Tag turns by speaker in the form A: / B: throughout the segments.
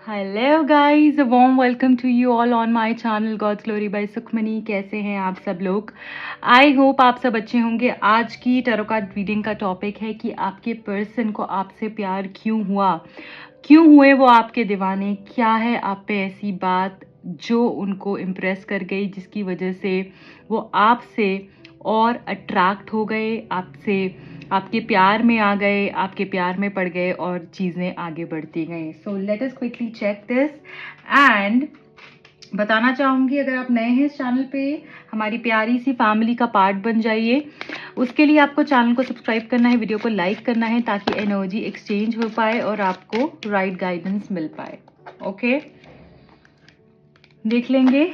A: Hello guys, warm welcome to you all on my channel God's Glory by Sukhmani. कैसे हैं आप सब लोग? आई होप आप सब अच्छे होंगे। आज की टैरो कार्ड रीडिंग का टॉपिक है कि आपके पर्सन को आपसे प्यार क्यों हुआ, क्यों हुए वो आपके दीवाने। क्या है आप पे ऐसी बात जो उनको इम्प्रेस कर गई, जिसकी वजह से वो आपसे और अट्रैक्ट हो गए, आपसे आपके प्यार में आ गए, आपके प्यार में पड़ गए और चीज़ें आगे बढ़ती गई। So let us quickly check this and बताना चाहूँगी, अगर आप नए हैं इस चैनल पे, हमारी प्यारी सी फैमिली का पार्ट बन जाइए। उसके लिए आपको चैनल को सब्सक्राइब करना है, वीडियो को लाइक करना है, ताकि एनर्जी एक्सचेंज हो पाए और आपको राइट गाइडेंस मिल पाए। ओके, देख लेंगे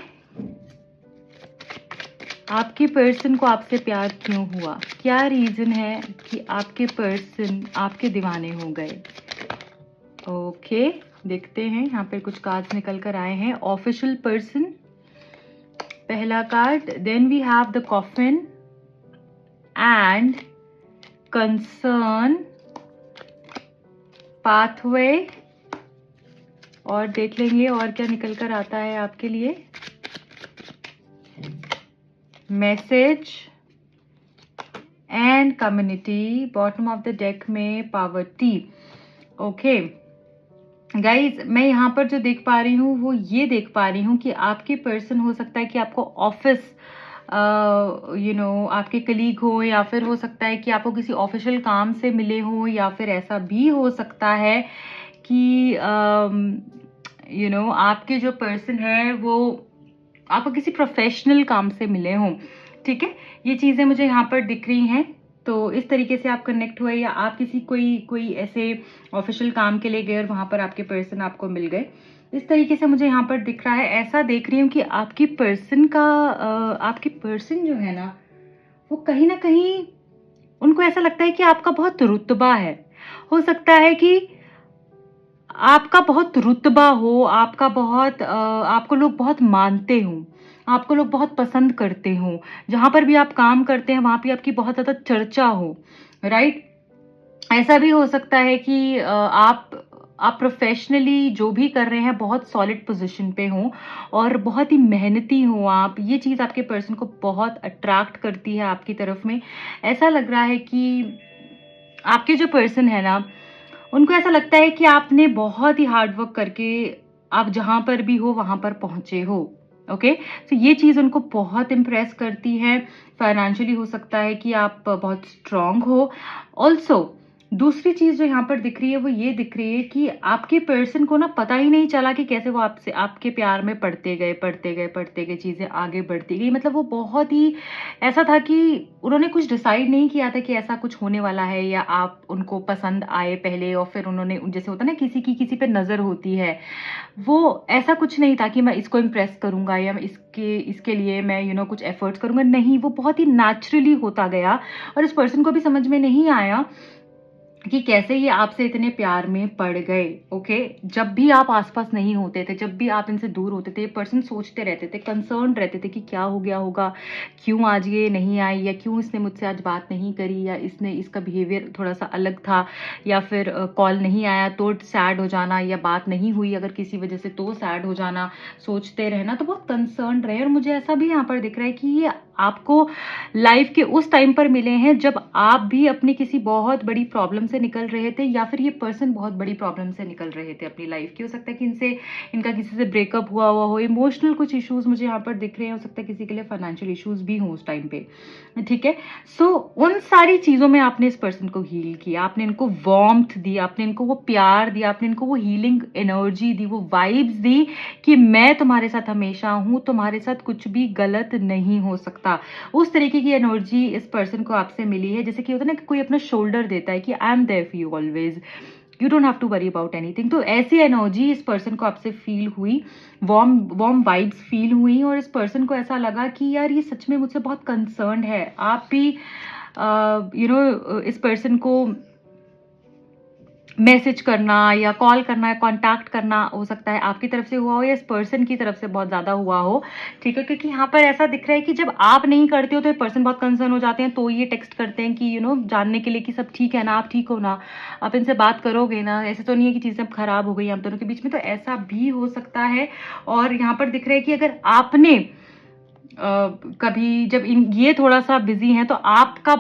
A: आपके पर्सन को आपसे प्यार क्यों हुआ, क्या रीजन है कि आपके पर्सन आपके दीवाने हो गए। ओके, देखते हैं। यहाँ पे कुछ कार्ड्स निकल कर आए हैं। ऑफिशियल पर्सन पहला card, then we have the coffin and concern, pathway, और देख लेंगे और क्या निकल कर आता है आपके लिए। Message and community, bottom of the deck में पावर्टी। ओके गाइज, मैं यहाँ पर जो देख पा रही हूँ वो ये देख पा रही हूँ कि आपके पर्सन, हो सकता है कि आपको ऑफिस आपके कलीग हो, या फिर हो सकता है कि आपको किसी ऑफिशियल काम से मिले हो, या फिर ऐसा भी हो सकता है कि आपके जो पर्सन है वो आपको किसी प्रोफेशनल काम से मिले हों। ठीक है, ये चीज़ें मुझे यहाँ पर दिख रही हैं। तो इस तरीके से आप कनेक्ट हुए, या आप किसी कोई ऐसे ऑफिशियल काम के लिए गए और वहां पर आपके पर्सन आपको मिल गए। इस तरीके से मुझे यहाँ पर दिख रहा है। ऐसा देख रही हूँ कि आपकी आपके पर्सन जो है ना, वो कहीं ना कहीं उनको ऐसा लगता है कि आपका बहुत रुतबा है। हो सकता है कि आपका बहुत रुतबा हो, आपको लोग बहुत मानते हों, आपको लोग बहुत पसंद करते हों, जहां पर भी आप काम करते हैं वहां पे आपकी बहुत ज्यादा चर्चा हो। राइट, ऐसा भी हो सकता है कि आप प्रोफेशनली जो भी कर रहे हैं बहुत सॉलिड पोजीशन पे हो और बहुत ही मेहनती हो आप। ये चीज़ आपके पर्सन को बहुत अट्रैक्ट करती है आपकी तरफ में। ऐसा लग रहा है कि आपके जो पर्सन है ना, उनको ऐसा लगता है कि आपने बहुत ही हार्ड वर्क करके आप जहां पर भी हो वहां पर पहुंचे हो। ओके, तो ये चीज उनको बहुत इम्प्रेस करती है। फाइनेंशियली हो सकता है कि आप बहुत स्ट्रांग हो। ऑल्सो दूसरी चीज जो यहाँ पर दिख रही है वो ये दिख रही है कि आपके पर्सन को ना पता ही नहीं चला कि कैसे वो आपसे आपके प्यार में पड़ते गए चीजें आगे बढ़ती गई। मतलब वो बहुत ही ऐसा था कि उन्होंने कुछ डिसाइड नहीं किया था कि ऐसा कुछ होने वाला है, या आप उनको पसंद आए पहले और फिर उन्होंने, जैसे होता है ना किसी की किसी पे नजर होती है, वो ऐसा कुछ नहीं था कि मैं इसको इम्प्रेस करूंगा या मैं इसके लिए मैं कुछ एफर्ट्स करूंगा। नहीं, वो बहुत ही नेचुरली होता गया और इस पर्सन को भी समझ में नहीं आया कि कैसे ये आपसे इतने प्यार में पड़ गए। ओके, जब भी आप आसपास नहीं होते थे, जब भी आप इनसे दूर होते थे, ये पर्सन सोचते रहते थे, कंसर्न रहते थे कि क्या हो गया होगा, क्यों आज ये नहीं आई, या क्यों इसने मुझसे आज बात नहीं करी, या इसका बिहेवियर थोड़ा सा अलग था, या फिर कॉल नहीं आया तो सैड हो जाना, या बात नहीं हुई अगर किसी वजह से तो सैड हो जाना, सोचते रहना। तो बहुत कंसर्न रहे। और मुझे ऐसा भी यहाँ पर दिख रहा है कि ये आपको लाइफ के उस टाइम पर मिले हैं जब आप भी अपनी किसी बहुत बड़ी प्रॉब्लम से निकल रहे थे, या फिर ये पर्सन बहुत बड़ी प्रॉब्लम से निकल रहे थे अपनी लाइफ की। हो सकता है कि इनका किसी से ब्रेकअप हुआ हो, इमोशनल कुछ इश्यूज मुझे यहाँ पर दिख रहे हैं। हो सकता है किसी के लिए फाइनेंशियल इश्यूज भी हों उस टाइम पे। ठीक है, सो उन सारी चीजों में आपने इस पर्सन को हील किया, आपने इनको वार्मथ दी, आपने इनको वो प्यार दिया, आपने इनको वो हीलिंग एनर्जी दी, वो वाइब्स दी कि मैं तुम्हारे साथ हमेशा हूं, तुम्हारे साथ कुछ भी गलत नहीं हो सकता। उस तरीके की एनर्जी इस पर्सन को आपसे मिली है, जैसे कि होता है ना कि कोई अपना शोल्डर देता है कि I am there for you always, you don't have to worry about anything. तो ऐसी एनर्जी इस पर्सन को आपसे फील हुई, वार्म वाइब्स फील हुई, और इस पर्सन को ऐसा लगा कि यार ये सच में मुझसे बहुत कंसर्न है। आप भी इस पर्सन को मैसेज करना या कॉल करना या कांटेक्ट करना हो सकता है आपकी तरफ से हुआ हो या इस पर्सन की तरफ से बहुत ज़्यादा हुआ हो, ठीक है? क्योंकि यहाँ पर ऐसा दिख रहा है कि जब आप नहीं करते हो तो ये पर्सन बहुत कंसर्न हो जाते हैं, तो ये टेक्स्ट करते हैं कि जानने के लिए कि सब ठीक है ना, आप ठीक हो ना, आप इनसे बात करोगे ना, ऐसे तो नहीं है कि चीज़ें अब खराब हो गई आप दोनों के बीच में, तो ऐसा भी हो सकता है। और यहाँ पर दिख रहा है कि अगर आपने कभी जब ये थोड़ा सा बिजी हैं तो आपका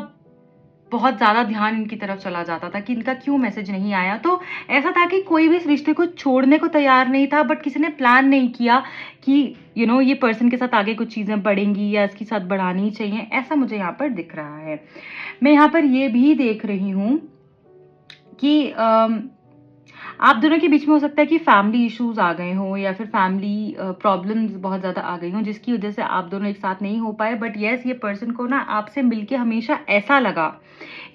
A: बहुत ज़्यादा ध्यान इनकी तरफ चला जाता था कि इनका क्यों मैसेज नहीं आया। तो ऐसा था कि कोई भी इस रिश्ते को छोड़ने को तैयार नहीं था, बट किसी ने प्लान नहीं किया कि ये पर्सन के साथ आगे कुछ चीज़ें बढ़ेंगी या इसके साथ बढ़ानी चाहिए, ऐसा मुझे यहाँ पर दिख रहा है। मैं यहाँ पर ये भी देख रही हूँ कि आप दोनों के बीच में हो सकता है कि फैमिली इश्यूज आ गए हों या फिर फैमिली प्रॉब्लम्स बहुत ज़्यादा आ गई हों, जिसकी वजह से आप दोनों एक साथ नहीं हो पाए। बट यस, ये पर्सन को ना आपसे मिलके हमेशा ऐसा लगा,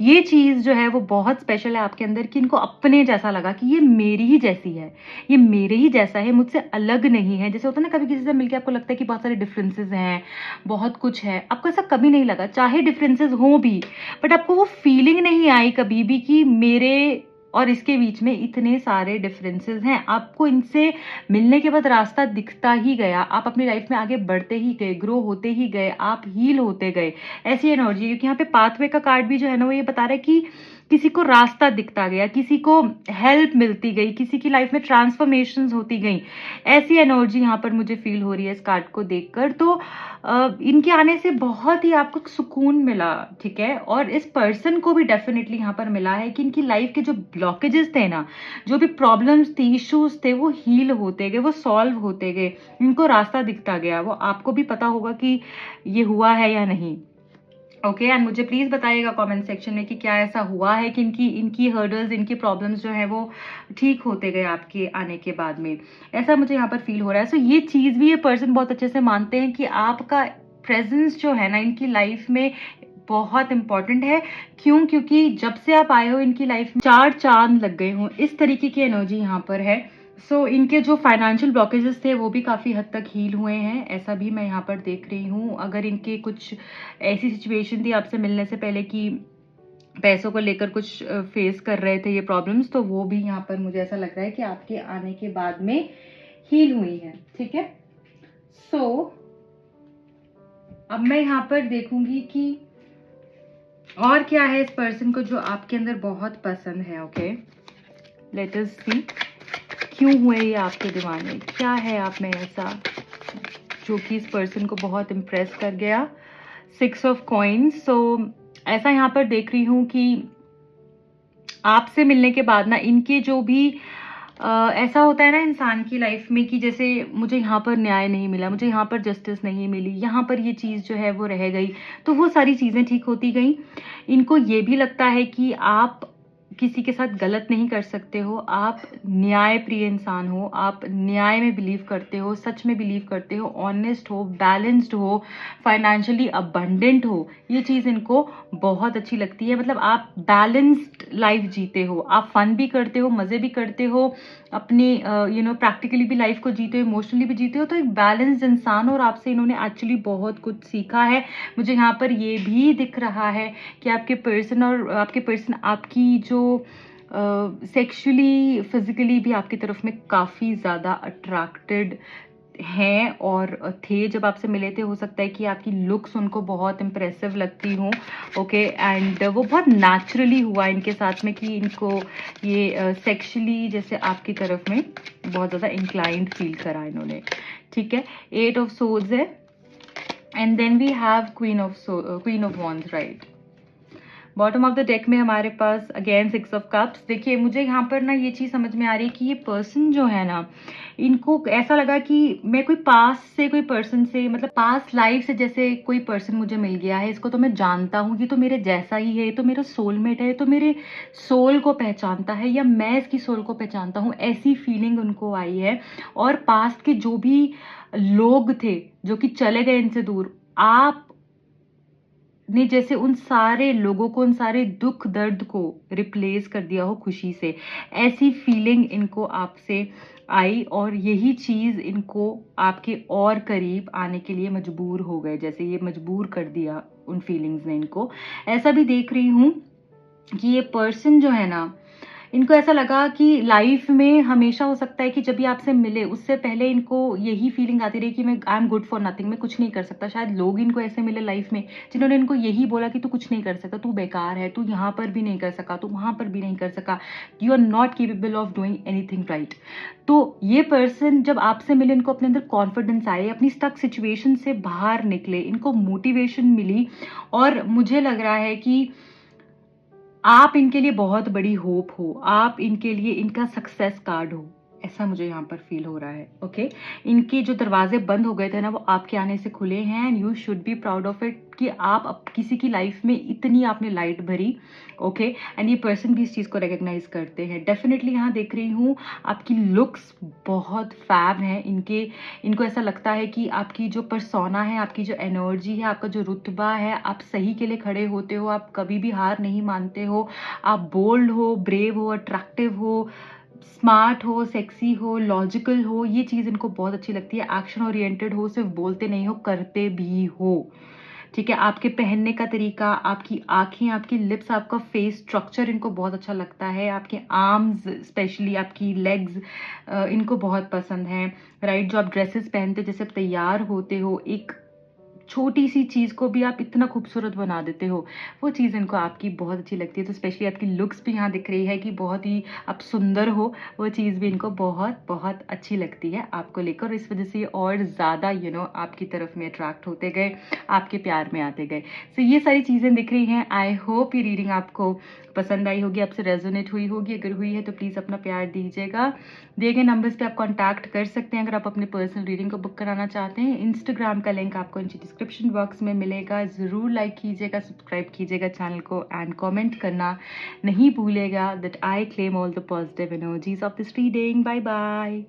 A: ये चीज़ जो है वो बहुत स्पेशल है आपके अंदर, कि इनको अपने जैसा लगा कि ये मेरी ही जैसी है, ये मेरे ही जैसा है, मुझसे अलग नहीं है। जैसे होता है ना, कभी किसी से मिलके आपको लगता है कि बहुत सारे डिफरेंसेस हैं, बहुत कुछ है, आपको ऐसा कभी नहीं लगा, चाहे डिफरेंसेस हों भी, बट आपको वो फीलिंग नहीं आई कभी भी कि मेरे और इसके बीच में इतने सारे डिफरेंसेस हैं। आपको इनसे मिलने के बाद रास्ता दिखता ही गया, आप अपनी लाइफ में आगे बढ़ते ही गए, ग्रो होते ही गए, आप हील होते गए, ऐसी एनर्जी है। क्योंकि यहाँ पे पाथवे का कार्ड भी जो है ना, वो ये बता रहा है कि किसी को रास्ता दिखता गया, किसी को हेल्प मिलती गई, किसी की लाइफ में ट्रांसफॉर्मेशंस होती गई, ऐसी एनर्जी यहाँ पर मुझे फील हो रही है इस कार्ड को देखकर। तो इनके आने से बहुत ही आपको सुकून मिला, ठीक है? और इस पर्सन को भी डेफिनेटली यहाँ पर मिला है कि इनकी लाइफ के जो ब्लॉकेजेस थे ना, जो भी प्रॉब्लम्स थी, इश्यूज थे, वो हील होते गए, वो सॉल्व होते गए, इनको रास्ता दिखता गया। वो आपको भी पता होगा कि ये हुआ है या नहीं। ओके, एंड मुझे प्लीज बताइएगा कमेंट सेक्शन में कि क्या ऐसा हुआ है कि इनकी इनकी हर्डल्स, इनकी प्रॉब्लम्स जो है वो ठीक होते गए आपके आने के बाद में। ऐसा मुझे यहाँ पर फील हो रहा है। सो ये चीज भी ये पर्सन बहुत अच्छे से मानते हैं कि आपका प्रेजेंस जो है ना इनकी लाइफ में बहुत इंपॉर्टेंट है। क्यों? क्योंकि जब से आप आए हो इनकी लाइफ में 4 चांद लग गए हों, इस तरीके की एनर्जी यहाँ पर है। सो इनके जो फाइनेंशियल ब्लॉकेजेस थे वो भी काफ़ी हद तक हील हुए हैं, ऐसा भी मैं यहाँ पर देख रही हूँ। अगर इनके कुछ ऐसी सिचुएशन थी आपसे मिलने से पहले कि पैसों को लेकर कुछ फेस कर रहे थे ये प्रॉब्लम्स, तो वो भी यहाँ पर मुझे ऐसा लग रहा है कि आपके आने के बाद में हील हुई है, ठीक है? सो अब मैं यहाँ पर देखूंगी कि और क्या है इस पर्सन को जो आपके अंदर बहुत पसंद है। ओके, लेट अस सी क्यों हुए ये आपके दिमाग में, क्या है आप में ऐसा जो कि इस पर्सन को बहुत इम्प्रेस कर गया। 6 ऑफ कॉइन्स। सो ऐसा यहाँ पर देख रही हूँ कि आपसे मिलने के बाद ना इनके जो भी ऐसा होता है ना इंसान की लाइफ में कि जैसे मुझे यहाँ पर न्याय नहीं मिला, मुझे यहाँ पर जस्टिस नहीं मिली, यहाँ पर ये चीज़ जो है वो रह गई, तो वो सारी चीज़ें ठीक होती गई। इनको ये भी लगता है कि आप किसी के साथ गलत नहीं कर सकते हो, आप न्याय प्रिय इंसान हो, आप न्याय में बिलीव करते हो, सच में बिलीव करते हो, ऑनेस्ट हो, बैलेंस्ड हो, फाइनेंशियली अबंडेंट हो। ये चीज़ इनको बहुत अच्छी लगती है। मतलब आप बैलेंस्ड लाइफ जीते हो, आप फन भी करते हो, मज़े भी करते हो, अपनी प्रैक्टिकली भी लाइफ को जीते हो, इमोशनली भी जीते हो, तो एक बैलेंस्ड इंसान हो। और आपसे इन्होंने एक्चुअली बहुत कुछ सीखा है। मुझे यहाँ पर ये भी दिख रहा है कि आपके पर्सन आपकी जो सेक्सुअली फिजिकली भी आपकी तरफ में काफ़ी ज़्यादा अट्रैक्टेड हैं और थे जब आपसे मिले थे। हो सकता है कि आपकी लुक्स उनको बहुत इम्प्रेसिव लगती हों। ओके, एंड वो बहुत नेचुरली हुआ इनके साथ में कि इनको ये सेक्सुअली जैसे आपकी तरफ में बहुत ज़्यादा इंक्लाइंड फील करा इन्होंने, ठीक है? 8 ऑफ सोर्ड्स है, and then we have queen of wands, right? Bottom of the deck में हमारे पास अगेन 6 ऑफ कप्स। देखिए, मुझे यहाँ पर ना ये चीज़ समझ में आ रही है कि ये पर्सन जो है ना, इनको ऐसा लगा कि मैं कोई पास से कोई पर्सन से, मतलब पास लाइफ से जैसे कोई पर्सन मुझे मिल गया है, इसको तो मैं जानता हूँ, ये तो मेरे जैसा ही है, ये तो मेरा सोलमेट है, ये तो मेरे सोल को पहचानता है, या मैं इसकी सोल को पहचानता हूँ, ऐसी फीलिंग उनको आई है। और पास्ट के जो भी लोग थे जो कि चले गए इनसे दूर, आप ने जैसे उन सारे लोगों को, उन सारे दुख दर्द को रिप्लेस कर दिया हो खुशी से, ऐसी फीलिंग इनको आपसे आई। और यही चीज़ इनको आपके और करीब आने के लिए मजबूर हो गए, जैसे ये मजबूर कर दिया उन फीलिंग्स ने इनको। ऐसा भी देख रही हूँ कि ये पर्सन जो है ना, इनको ऐसा लगा कि लाइफ में हमेशा हो सकता है कि जब ये आपसे मिले उससे पहले इनको यही फीलिंग आती रही कि मैं I am good for nothing, मैं कुछ नहीं कर सकता। शायद लोग इनको ऐसे मिले लाइफ में जिन्होंने इनको यही बोला कि तू कुछ नहीं कर सकता, तू बेकार है, तू यहाँ पर भी नहीं कर सका, तू वहाँ पर भी नहीं कर सका, you are not capable of doing anything right. तो ये पर्सन जब आपसे मिले, इनको अपने अंदर कॉन्फिडेंस आए, अपनी स्टक सिचुएशन से बाहर निकले, इनको मोटिवेशन मिली और मुझे लग रहा है कि आप इनके लिए बहुत बड़ी होप हो, आप इनके लिए इनका सक्सेस कार्ड हो, ऐसा मुझे यहाँ पर फील हो रहा है। ओके, इनके जो दरवाजे बंद हो गए थे ना, वो आपके आने से खुले हैं and you should be proud of it कि आप किसी की लाइफ में इतनी आपने लाइट भरी। ओके, एंड ये पर्सन भी इस चीज़ को रिकग्नाइज करते हैं। डेफिनेटली यहाँ देख रही हूँ आपकी लुक्स बहुत फैब हैं इनके, इनको ऐसा लगता है कि आपकी जो पर्सोना है, आपकी जो एनर्जी है, आपका जो रुतबा है, आप सही के लिए खड़े होते हो, आप कभी भी हार नहीं मानते हो, आप बोल्ड हो, ब्रेव हो, अट्रैक्टिव हो, स्मार्ट हो, सेक्सी हो, लॉजिकल हो, ये चीज़ इनको बहुत अच्छी लगती है। एक्शन ओरिएंटेड हो, सिर्फ बोलते नहीं हो, करते भी हो। ठीक है, आपके पहनने का तरीका, आपकी आंखें, आपकी लिप्स, आपका फेस स्ट्रक्चर इनको बहुत अच्छा लगता है। आपके आर्म्स, स्पेशली आपकी लेग्स इनको बहुत पसंद है राइट। जो आप ड्रेसेस पहनते, जैसे आप तैयार होते हो, एक छोटी सी चीज़ को भी आप इतना खूबसूरत बना देते हो, वो चीज़ इनको आपकी बहुत अच्छी लगती है। तो स्पेशली आपकी लुक्स भी यहाँ दिख रही है कि बहुत ही आप सुंदर हो, वो चीज़ भी इनको बहुत बहुत अच्छी लगती है आपको लेकर। इस वजह से और ज़्यादा आपकी तरफ में अट्रैक्ट होते गए, आपके प्यार में आते गए। सो ये सारी चीज़ें दिख रही हैं। आई होप ये रीडिंग आपको पसंद आई होगी, आपसे रेजोनेट हुई होगी। अगर हुई है तो प्लीज़ अपना प्यार दीजिएगा। दिए गए नंबर्स पे आप कांटेक्ट कर सकते हैं अगर आप अपने पर्सनल रीडिंग को बुक कराना चाहते हैं। इंस्टाग्राम का लिंक आपको नीचे डिस्क्रिप्शन बॉक्स में मिलेगा। ज़रूर लाइक कीजिएगा, सब्सक्राइब कीजिएगा चैनल को एंड कमेंट करना नहीं भूलेगा। That I claim all the positive energies of this reading. Bye bye.